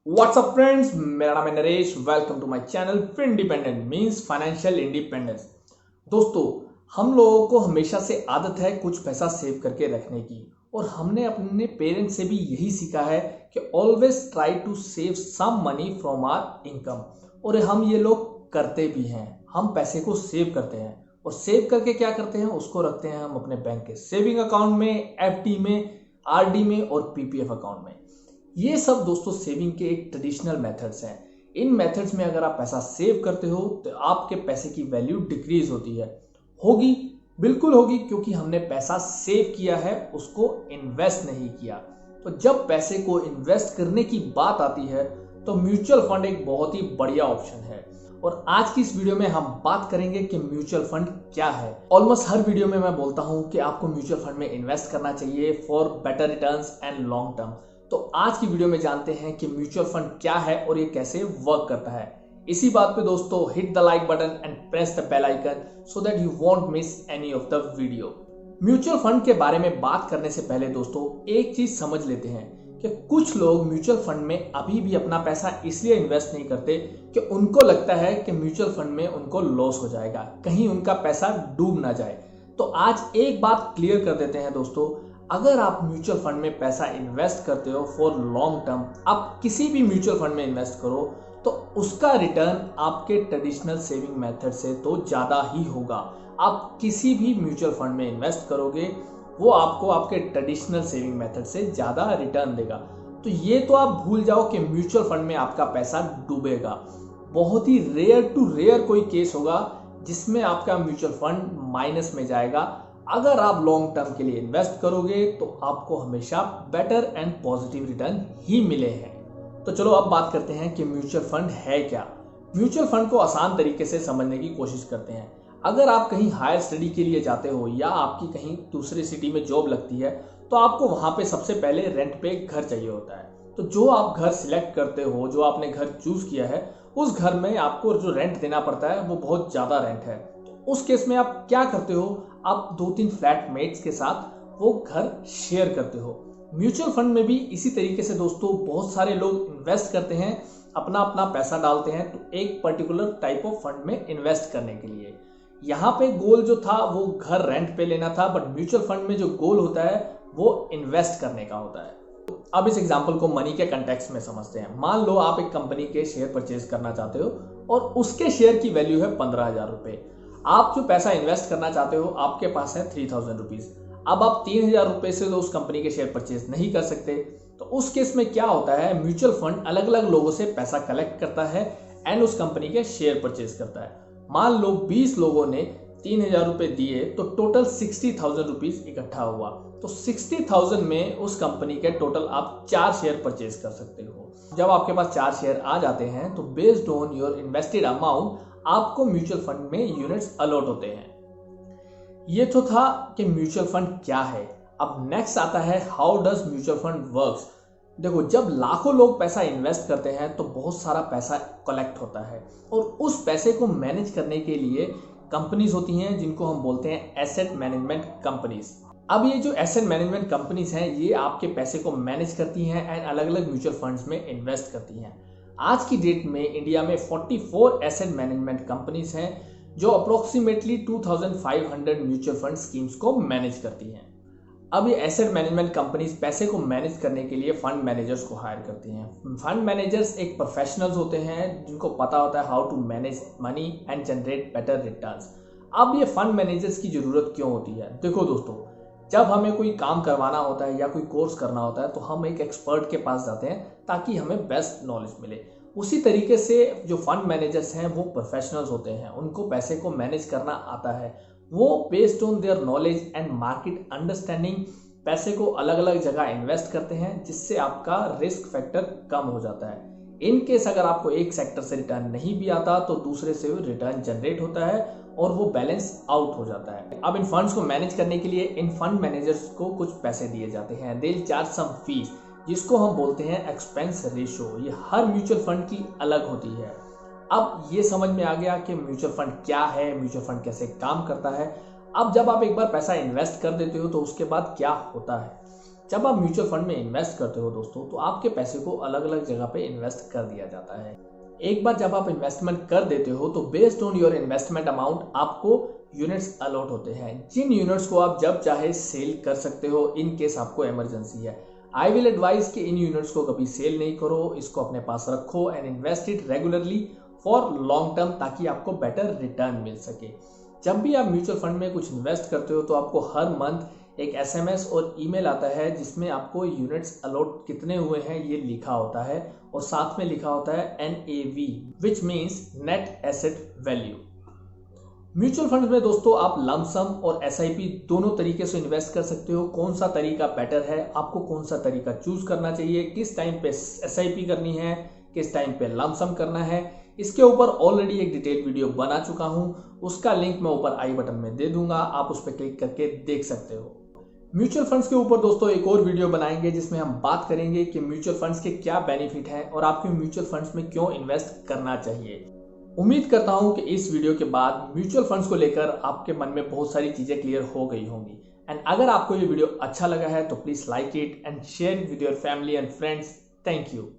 WhatsApp friends, मेरा नाम है Naresh. Welcome to my channel Findependent means financial independence. दोस्तों, हम लोगों को हमेशा से आदत है कुछ पैसा सेव करके रखने की, और हमने अपने पेरेंट्स से भी यही सीखा है कि always try to save some money from our income. और हम ये लोग करते भी हैं, हम पैसे को सेव करते हैं। और सेव करके क्या करते हैं, उसको रखते हैं हम अपने बैंक के सेविंग अकाउंट में, एफडी में, आरडी में और पीपीएफ अकाउंट में। ये सब दोस्तों सेविंग के एक ट्रेडिशनल मेथड्स हैं। इन मेथड्स में अगर आप पैसा सेव करते हो तो आपके पैसे की वैल्यू डिक्रीज होती है। होगी, बिल्कुल होगी, क्योंकि हमने पैसा सेव किया है, उसको इन्वेस्ट नहीं किया। तो जब पैसे को इन्वेस्ट करने की बात आती है तो म्यूचुअल फंड एक बहुत ही बढ़िया ऑप्शन है। और आज की इस वीडियो में हम बात करेंगे कि म्यूचुअल फंड क्या है। ऑलमोस्ट हर वीडियो में मैं बोलता हूं कि आपको म्यूचुअल फंड में इन्वेस्ट करना चाहिए for better returns and long term. तो आज की वीडियो में जानते हैं कि म्यूचुअल फंड क्या है और ये कैसे वर्क करता है। इसी बात पे दोस्तों hit the like button and press the bell icon so that you won't miss any of the video. Mutual fund के बारे में बात करने से पहले दोस्तों एक चीज समझ लेते हैं कि कुछ लोग म्यूचुअल फंड में अभी भी अपना पैसा इसलिए इन्वेस्ट नहीं करते कि उनको लगता है कि म्यूचुअल फंड में उनको लॉस हो जाएगा, कहीं उनका पैसा डूब ना जाए। तो आज एक बात क्लियर कर देते हैं दोस्तों, अगर आप म्यूचुअल फंड में पैसा इन्वेस्ट करते हो फॉर लॉन्ग टर्म, आप किसी भी म्यूचुअल फंड में इन्वेस्ट करो तो उसका रिटर्न आपके ट्रेडिशनल सेविंग मेथड से तो ज्यादा ही होगा। आप किसी भी म्यूचुअल फंड में इन्वेस्ट करोगे वो आपको आपके ट्रेडिशनल सेविंग मेथड से ज्यादा रिटर्न देगा। तो ये तो आप भूल जाओ कि म्यूचुअल फंड में आपका पैसा डूबेगा। बहुत ही रेयर टू रेयर कोई केस होगा जिसमें आपका म्यूचुअल फंड माइनस में जाएगा। अगर आप लॉन्ग टर्म के लिए इन्वेस्ट करोगे तो आपको हमेशा बेटर एंड पॉजिटिव रिटर्न ही मिले हैं। तो चलो अब बात करते हैं कि म्यूचुअल फंड है क्या। म्यूचुअल फंड को आसान तरीके से समझने की कोशिश करते हैं। अगर आप कहीं हायर स्टडी के लिए जाते हो या आपकी कहीं दूसरी सिटी में जॉब लगती है तो आपको वहां पे सबसे पहले रेंट पे घर चाहिए होता है। तो जो आप घर सिलेक्ट करते हो, जो आपने घर चूज किया है, उस घर में आपको जो रेंट देना पड़ता है वो बहुत ज्यादा रेंट है। तो उस केस में आप क्या करते हो, आप 2-3 फ्लैटमेट्स के साथ वो घर शेयर करते हो। म्यूचुअल फंड में भी इसी तरीके से दोस्तों बहुत सारे लोग इन्वेस्ट करते हैं, अपना अपना पैसा डालते हैं तो एक पर्टिकुलर टाइप ऑफ फंड में इन्वेस्ट करने के लिए। यहाँ पे गोल जो था वो घर रेंट पे लेना था, बट म्यूचुअल फंड में जो गोल होता है वो इन्वेस्ट करने का होता है। अब इस एग्जांपल को मनी के कंटेक्स्ट में समझते हैं। मान लो आप एक कंपनी के शेयर परचेज करना चाहते हो और उसके शेयर की वैल्यू है 15,000 रुपए। आप जो पैसा इन्वेस्ट करना चाहते हो आपके पास है 3,000 रुपीज। अब आप 3,000 रुपए से तो उस कंपनी के शेयर परचेज नहीं कर सकते। तो उस केस में क्या होता है, म्यूचुअल फंड अलग अलग लोगों से पैसा कलेक्ट करता है एंड उस कंपनी के शेयर परचेज करता है। मान लो 20 लोगों ने 3,000 रुपए दिए तो टोटल 60,000 रुपीज इकट्ठा हुआ। तो 60,000 में उस कंपनी के टोटल आप 4 शेयर परचेज कर सकते हो। जब आपके पास 4 शेयर आ जाते हैं तो based on your invested amount आपको म्यूचुअल फंड में यूनिट्स अलॉट होते हैं। ये तो था कि म्यूचुअल फंड क्या है। अब नेक्स्ट आता है how does mutual fund works. देखो, जब लाखों लोग पैसा इन्वेस्ट करते हैं तो बहुत सारा पैसा कलेक्ट होता है और उस पैसे को मैनेज करने के लिए कंपनीज होती हैं जिनको हम बोलते हैं एसेट मैनेजमेंट कंपनीज। अब ये जो एसेट मैनेजमेंट कंपनीज हैं ये आपके पैसे को मैनेज करती हैं एंड अलग अलग म्यूचुअल फंड्स में इन्वेस्ट करती हैं। आज की डेट में इंडिया में 44 एसेट मैनेजमेंट कंपनीज हैं जो अप्रोक्सीमेटली 2500 म्यूचुअल फंड स्कीम्स को मैनेज करती हैं। अब ये एसेट मैनेजमेंट कंपनीज पैसे को मैनेज करने के लिए फंड मैनेजर्स को हायर करती हैं। फंड मैनेजर्स एक प्रोफेशनल्स होते हैं जिनको पता होता है how to manage money and generate better returns. अब ये फंड मैनेजर्स की जरूरत क्यों होती है? देखो दोस्तों, जब हमें कोई काम करवाना होता है या कोई कोर्स करना होता है तो हम एक एक्सपर्ट के पास जाते हैं ताकि हमें बेस्ट नॉलेज मिले। उसी तरीके से जो फंड मैनेजर्स हैं वो प्रोफेशनल्स होते हैं, उनको पैसे को मैनेज करना आता है। वो based on their knowledge and market understanding पैसे को अलग अलग जगह इन्वेस्ट करते हैं जिससे आपका रिस्क फैक्टर कम हो जाता है। इन केस अगर आपको एक सेक्टर से रिटर्न नहीं भी आता तो दूसरे से रिटर्न जनरेट होता है और वो बैलेंस आउट हो जाता है। अब इन फंड्स को मैनेज करने के लिए इन फंड मैनेजर्स को कुछ पैसे दिए जाते हैं। They will charge some fees जिसको हम बोलते हैं एक्सपेंस रेशियो। ये हर म्यूचुअल फंड की अलग होती है। अब ये समझ में आ गया कि म्यूचुअल फंड क्या है, म्यूचुअल फंड कैसे काम करता है। अब जब आप एक बार पैसा इन्वेस्ट कर देते हो तो उसके बाद क्या होता है, जब आप म्यूचुअल फंड में इन्वेस्ट करते हो दोस्तों, तो आपके पैसे को अलग अलग जगह पे इन्वेस्ट कर दिया जाता है। एक बार जब आप इन्वेस्टमेंट कर देते हो तो based on your investment amount आपको यूनिट्स अलॉट होते हैं, जिन यूनिट्स को आप जब चाहे सेल कर सकते हो इन केस आपको इमरजेंसी है। आई विल एडवाइज कि इन यूनिट्स को कभी सेल नहीं करो, इसको अपने पास रखो and invest it regularly for long term, ताकि आपको बेटर रिटर्न मिल सके। जब भी आप म्यूचुअल फंड में कुछ इन्वेस्ट करते हो तो आपको हर मंथ एक एसएमएस और ईमेल आता है जिसमें आपको यूनिट्स अलॉट कितने हुए हैं ये लिखा होता है, और साथ में लिखा होता है NAV which means net asset value. Mutual fund में दोस्तों आप लमसम और SIP दोनों तरीके से इन्वेस्ट कर सकते हो। कौन सा तरीका बेटर है, आपको कौन सा तरीका चूज करना चाहिए, किस टाइम पे SIP करनी है, किस टाइम पे लमसम करना है, इसके ऊपर ऑलरेडी एक डिटेल वीडियो बना चुका हूं, उसका लिंक मैं ऊपर आई बटन में दे दूंगा, आप उस पर क्लिक करके देख सकते हो। म्यूचुअल फंड्स के ऊपर दोस्तों एक और वीडियो बनाएंगे जिसमें हम बात करेंगे कि म्यूचुअल फंड्स के क्या बेनिफिट हैं और आपको म्यूचुअल फंड्स में क्यों इन्वेस्ट करना चाहिए। उम्मीद करता हूं कि इस वीडियो के बाद म्यूचुअल फंड्स को लेकर आपके मन में बहुत सारी चीजें क्लियर हो गई होंगी। एंड अगर आपको ये वीडियो अच्छा लगा है तो please like it and share it with your family and friends. Thank you.